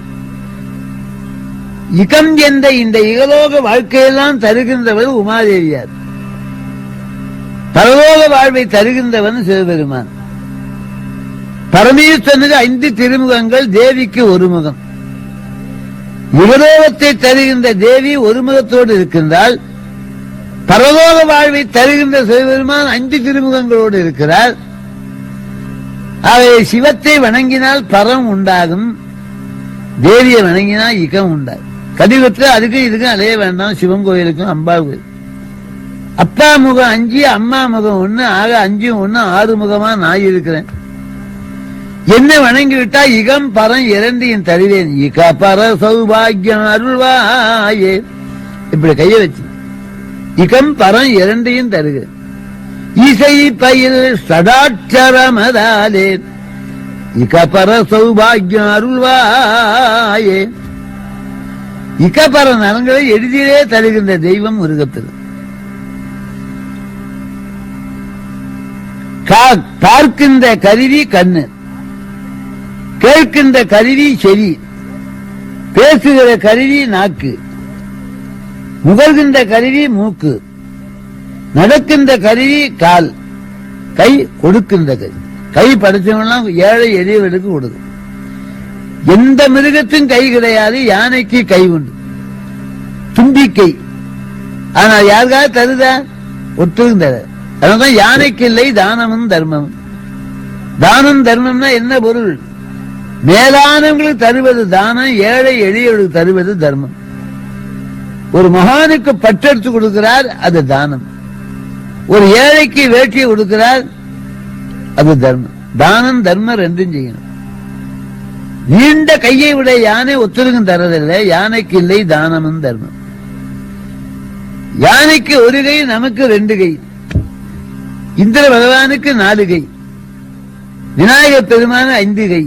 இகம் என்ற இந்த இகலோக வாழ்க்கையெல்லாம் தருகின்றவர் உமாதேவியார். பரலோக வாழ்வை தருகின்றவன் சிவபெருமான். பரமேஸ்வரனுக்கு 5 திருமுகங்கள், தேவிக்கு 1 முகம். இகலோகத்தை தருகின்ற தேவி 1 முகத்தோடு இருக்கின்றால், பரலோக வாழ்வை தருகின்ற சிவபெருமான் 5 திருமுகங்களோடு இருக்கிறார். அவை சிவத்தை வணங்கினால் பரம் உண்டாகும், தேவியை வணங்கினால் இகம் உண்டாகும். கலியுகத்தில் அதுக்கு இதுக்கும் அலைய வேண்டாம். சிவன் கோயிலுக்கும் அம்பாள் கோயில். அப்பா முகம் 5, அம்மா முகம் 1, ஆக 5 1 6 முகமா நான் இருக்கிறேன். என்ன வணங்கிவிட்டா இகம் பரம் 2 தருவேன். இக பர சௌபாகியம் அருள்வாயே. இப்படி கைய வச்சு இகம் பரம் 2 தருகிறேன். இசை பயில் சடாட்சரமதாலே இக பர சௌபாகியம் அருள்வாயே. இகபர நலன்களை எளிதிலே தருகின்ற தெய்வம் முருகப்பெருமான். பார்க்கின்ற கருவி கண்ணு, கேட்கின்ற கருவி செவி, பேசுகிற கருவி நாக்கு, முகர்கின்ற கருவி மூக்கு, நடக்கின்ற கருவி கால், கை கொடுக்கின்ற கருவி. கை படைச்சவெல்லாம் ஏழை எளியவர்களுக்கு கொடுக்கும். எந்த மிருகத்தின் கை கிடையாது, யானைக்கு கை உண்டு, தும்பிக்கை. ஆனால் யாருக்காவது தருதா? ஒட்டுக்கும் தர. அதனால்தான் யானைக்கு இல்லை தானமும் தர்மமும். தானம் தர்மம்னா என்ன பொருள்? மேலானவங்களுக்கு தருவது தானம், ஏழை எளியவர்களுக்கு தருவது தர்மம். ஒரு மகானுக்கு பட்டெடுத்து கொடுக்கிறார், அது தானம். ஒரு ஏழைக்கு வேட்டியை கொடுக்கிறார், அது தர்மம். தானம் தர்மம் 2 செய்யணும். நீண்ட கையை விட யானை ஒத்துருக்கும் தரதில்லை. யானைக்கு இல்லை தானமும் தர்மம். யானைக்கு 1 கை, நமக்கு 2 கை. இந்திர பகவானுக்கு 4 கை, விநாயகர் பெருமான 5 கை,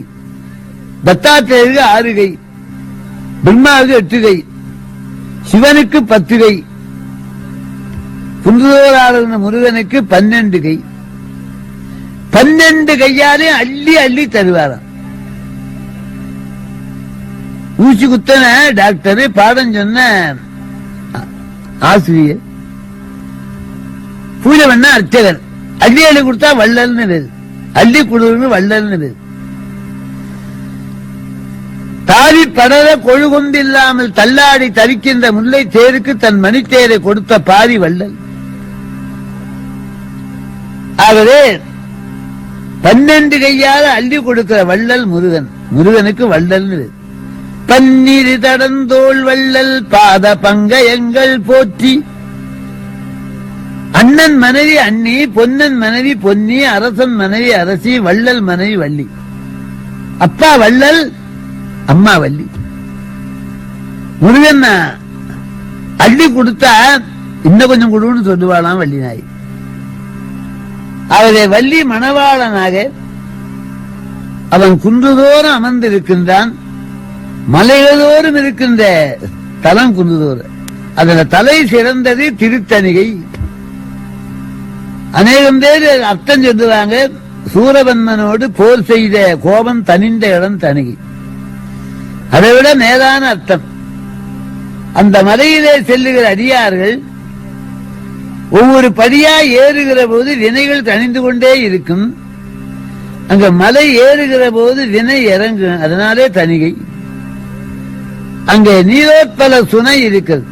தத்தாத்திரேயருக்கு 6 கை, பிரம்மாவுக்கு 8 கை, சிவனுக்கு 10 கை, குன்றுதோராளர் முருகனுக்கு 12 கை. 12 கையாலே அள்ளி அள்ளி தருவாராம். ஊசி குத்தன டாக்டர், பாடம் சொன்ன ஆசிரியர், பூஜை பண்ண அர்ச்சகர். அள்ளி அள்ளி கொடுத்தா வள்ளல்னு பேரு, அள்ளி கொடுன்னு வள்ளல்னு பேரு. தாவி படர கொழுகொண்டு இல்லாமல் தள்ளாடி தவிக்கின்ற முல்லை தேருக்கு தன் மணித்தேரை கொடுத்த பாரி வள்ளல். ஆகவே 12 கையால அள்ளி கொடுக்கிற வள்ளல் முருகன். முருகனுக்கு வள்ளல்னு பேரு. பன்னிரு தடந்தோள் வள்ளல் பாத பங்கயங்கள் போற்றி. அண்ணன் மனைவி அண்ணி, பொன்னன் மனைவி பொன்னி, அரசன் மனைவி அரசி, வள்ளல் மனைவி வள்ளி. அப்பா வள்ளல், அம்மா வள்ளி. முருகன் அள்ளி கொடுத்தா இன்னும் கொஞ்சம் கொடுன்னு சொல்லுவாளாம் வள்ளி நாய். அவரை வள்ளி மணவாளனாக அவன் குன்றுதோறும் அமர்ந்திருக்கின்றான். மலைகளோறும் இருக்கின்ற தலம் குன்றுதோறு. அதுல தலை சிறந்தது திருத்தணிகை. அநேகம் பேர் அர்த்தம் சொல்லுவாங்க, சூரபன்மனோடு போர் செய்த கோபம் தனிந்த இடம் தணிகை. அதை விட மேலான அர்த்தம், அந்த மலையிலே செல்லுகிற அடியார்கள் ஒவ்வொரு படியா ஏறுகிற போது வினைகள் தணிந்து கொண்டே இருக்கும். அங்க மலை ஏறுகிற போது வினை இறங்கும், அதனாலே தணிகை. அங்கே நீரோத்பல சுனை இருக்கிறது.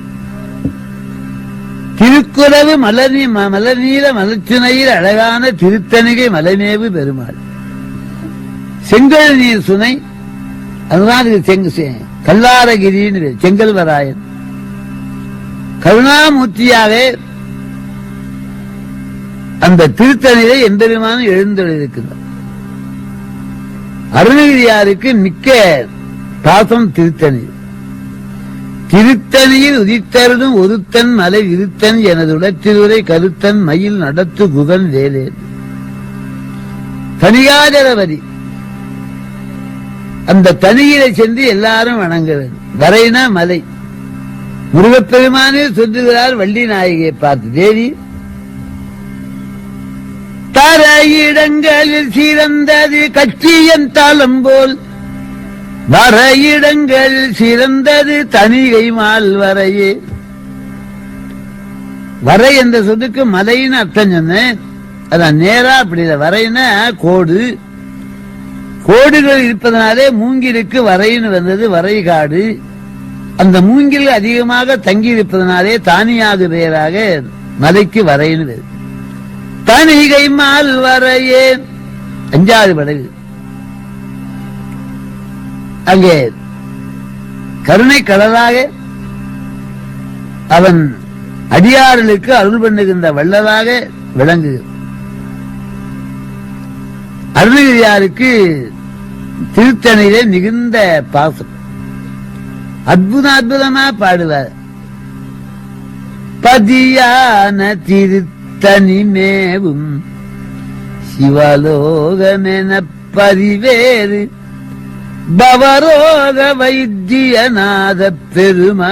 திருக்குறவு மலர்நீல மலர்ச்சுனையில் அழகான திருத்தணிகை மலைமேவு பெருமாள். செங்கல் நீர் சுனை, அதுதான் கல்லாரகிரின்னு செங்கல்வராயன். கருணாமூர்த்தியாவே அந்த திருத்தணியை எம்பெருமான் எழுந்தொழிருக்கிறார். அருணகிரியாருக்கு மிக்க பாசம் திருத்தணி. திருத்தணியில் உதித்தருடும் ஒருத்தன் மலை இருத்தன் எனது உலத்திலுரை கருத்தன் மயில் நடத்து குகன் வேலே. தனியாஜரவரி அந்த தனியிலை சென்று எல்லாரும் வணங்க வேண்டும். வரைனா மலை. முருகப்பெருமானே சொல்லுகிறார் வள்ளி நாயகியை பார்த்து, தேவி தரையிடங்களில் சிறந்தது கட்சியன் தலம் போல் வரையிடங்களில் சிறந்தது தனிகை மால் வரையே. வரை என்ற சொல்லுக்கு மலைன்னு அர்த்தம் சொன்னேன். அதான் நேரா அப்படி இல்லை. வரைன்னா கோடு, கோடுகள் இருப்பதனாலே மூங்கிலுக்கு வரைன்னு வந்தது. வரை காடு. அந்த மூங்கில் அதிகமாக தங்கி இருப்பதனாலே தானியாது பெயராக மலைக்கு வரைன்னு. தனிகை மால் வரையே. 5வது படகு. அங்கே கருணை கடலாக அவன் அடியார்களுக்கு அருள் பண்ணுகின்ற வள்ளலாக விளங்குகிறது. அருணகிரியாருக்கு திருத்தணியிலே மிகுந்த பாசம். அற்புதமா பாடுவார். பதியான திருத்தணி மேவும் சிவலோகமென பதிவேறு பவரோக வைத்தியநாத பெருமாள்.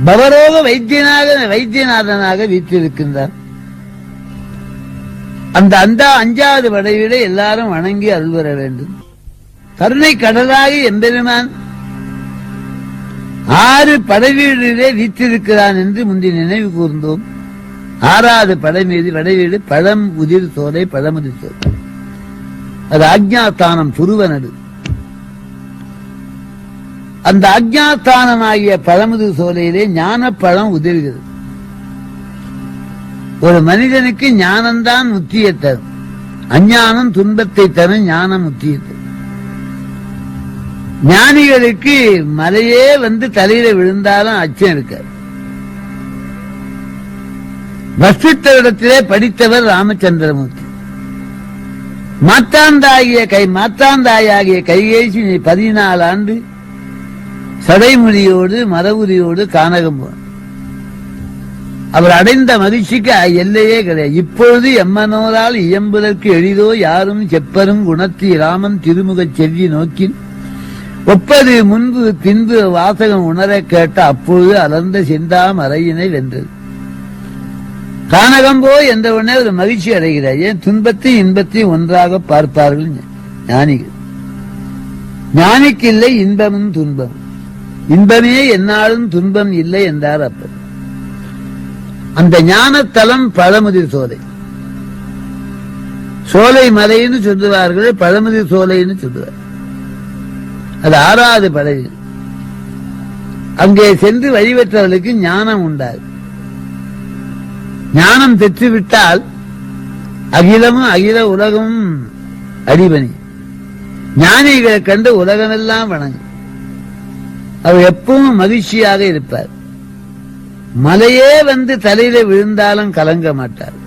பவரோக வைத்தியநாதனாக வீற்றிருக்கின்றார். அந்த 5வது படையிலே எல்லாரும் வணங்கி அருள் வர வேண்டும். கருணை கடலாகி எம்பெருமான் 6 படைவீடிலே வீற்றிருக்கிறான் என்று முந்தி நினைவு கூர்ந்தோம். 6வது படைவீடு பழம் உதிர் சோலை, பழமுதிர் சோலை. அது ஆக்ஞாஸ்தானம், புருவனடு. அந்த ஆக்ஞாஸ்தானமாகிய பழமுதிர் சோலையிலே ஞான பழம் உதிர்கிறது. ஒரு மனிதனுக்கு ஞானம்தான் முத்தியை தரும். அஞ்ஞானம் துன்பத்தை தரும், ஞானம் முத்தியை தரும். ஞானிகளுக்கு மலையே வந்து தலையில விழுந்தாலும் அச்சம் இருக்காது. வசிஷ்டரிடத்திலே படித்தவர் ராமச்சந்திரமூர்த்தி. மாத்தாந்தாயாகிய கைகேசி 14 ஆண்டு சடைமொழியோடு மரவுரியோடு கானகம் போனார். அவர் அடைந்த மகிழ்ச்சிக்கு எல்லையே கிடையாது. இப்பொழுது எம்மனோரால் இயம்புதற்கு எளிதோ யாரும் செப்பரும் குணத்தி ராமன் திருமுகச் செவ்வி நோக்கின் ஒப்பது முன்பு பின்பு வாசகம் உணர கேட்ட அப்பொழுது அலர்ந்த செந்தாம் அறையினை வென்றது. கானகம்போ என்ற உடனே ஒரு மகிழ்ச்சி அடைகிறார். ஏன் துன்பத்தையும் இன்பத்தையும் ஒன்றாக பார்ப்பார்கள் ஞானிகள். ஞானிக்கு இல்லை இன்பமும் துன்பம். இன்பமே என்னாலும் துன்பம் இல்லை என்றார் அப்பர். அந்த ஞானத்தலம் பழமுதிர் சோலை. சோலை மலைன்னு சொல்லுவார்கள், பழமுதிர் சோலைன்னு சொல்லுவார். அது 6வது படகு. அங்கே சென்று வழிபட்டவர்களுக்கு ஞானம் உண்டாது. ஞானம் பெற்றுவிட்டால் அகிலமும் அகில உலகமும் அடிபணி. ஞானிகளை கண்டு உலகமெல்லாம் வணங்கும். அவர் எப்பவும் மகிழ்ச்சியாக இருப்பார். மலையே வந்து தலையில விழுந்தாலும் கலங்க மாட்டார்.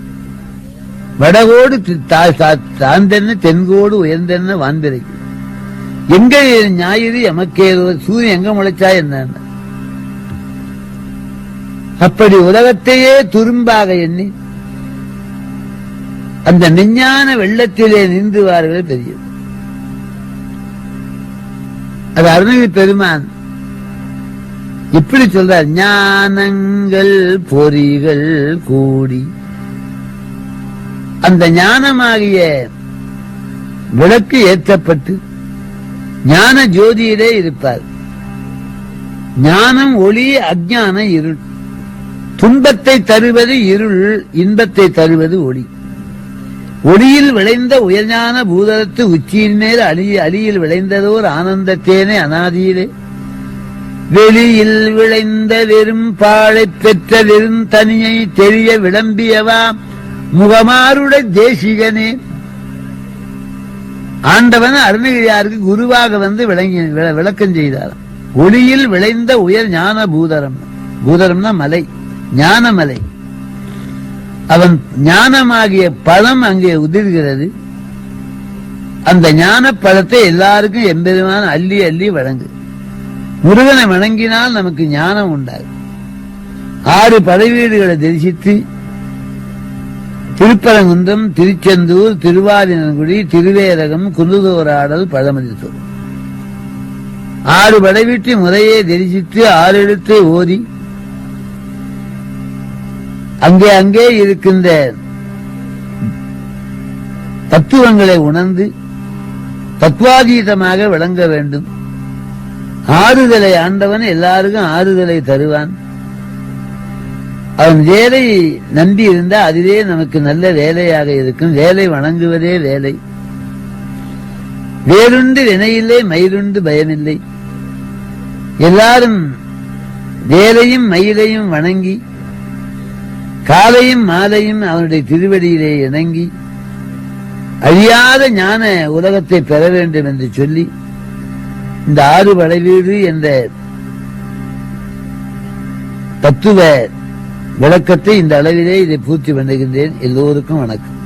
வடகோடு தாழ்ந்தென்ன தென்கோடு உயர்ந்தென்ன வான்பிறைக்கு. எங்க ஞாயிறு எமக்கேதோ, சூரியன் எங்க முளைச்சா என்ன. அப்படி உலகத்தையே துரும்பாக எண்ணி அந்த மெஞ்ஞான வெள்ளத்திலே நீந்துவார்கள் தெரியும். அது அருணகிரி பெருமான் இப்படி சொல்றார். ஞானங்கள் பொறிகள் கூடி அந்த ஞானமாகிய விளக்கு ஏற்றப்பட்டு ஞான ஜோதியிலே இருப்பார். ஞானம் ஒளி, அஞ்ஞான இருள். துன்பத்தை தருவது இருள், இன்பத்தை தருவது ஒளி. ஒளியில் விளைந்த உயர்ஞான பூதலத்து உச்சியின் மேல் அலியில் விளைந்ததோர் ஆனந்தத்தேனே அனாதியிலே வெளியில் விளைந்த வெறும் பாழை பெற்ற வெறும் தனியை தெரிய விளம்பியவா முகமாருடைய தேசிகனே. ஆண்டவன் அருணகிரியாருக்கு குருவாக வந்து விளக்கம் செய்தார். ஒளியில் விளைந்த உயர் ஞான பூதரம். பூதரம்னா மலை, ஞானமலை. அவன் ஞானமாகிய பழம் அங்கே உதிர்கிறது. அந்த ஞான பழத்தை எல்லாருக்கும் எம்பெருமான அள்ளி அள்ளி வழங்கு. முருகனை வணங்கினால் நமக்கு ஞானம் உண்டாகும். 6 படைவீடுகளை தரிசித்து திருப்பரங்குன்றம், திருச்செந்தூர், திருவாதினங்குடி, திருவேரகம், குருதோராடல், பழமுதிர் சோலை 6 படைவீட்டை முறையே தரிசித்து 6 எழுத்தை ஓதி அங்கே அங்கே இருக்கின்ற தத்துவங்களை உணர்ந்து தத்துவாதீதமாக விளங்க வேண்டும். ஆறுதலை ஆண்டவன் எல்லாருக்கும் ஆறுதலை தருவான். அவன் வேலை நம்பி இருந்தா அதுவே நமக்கு நல்ல வேலையாக இருக்கும். வேலை வணங்குவதே வேலை. வேலுண்டு வினையில்லை, மயிலுண்டு பயமில்லை. எல்லாரும் வேலையும் மயிலையும் வணங்கி காலையும் மாலையும் அவனுடைய திருவடியிலே இணங்கி அழியாத ஞான உலகத்தை பெற வேண்டும் என்று சொல்லி இந்த ஆறு வளைவீடு என்ற தத்துவ விளக்கத்தை இந்த அளவிலே இதை பூர்த்தி பண்ணுகின்றேன். எல்லோருக்கும் வணக்கம்.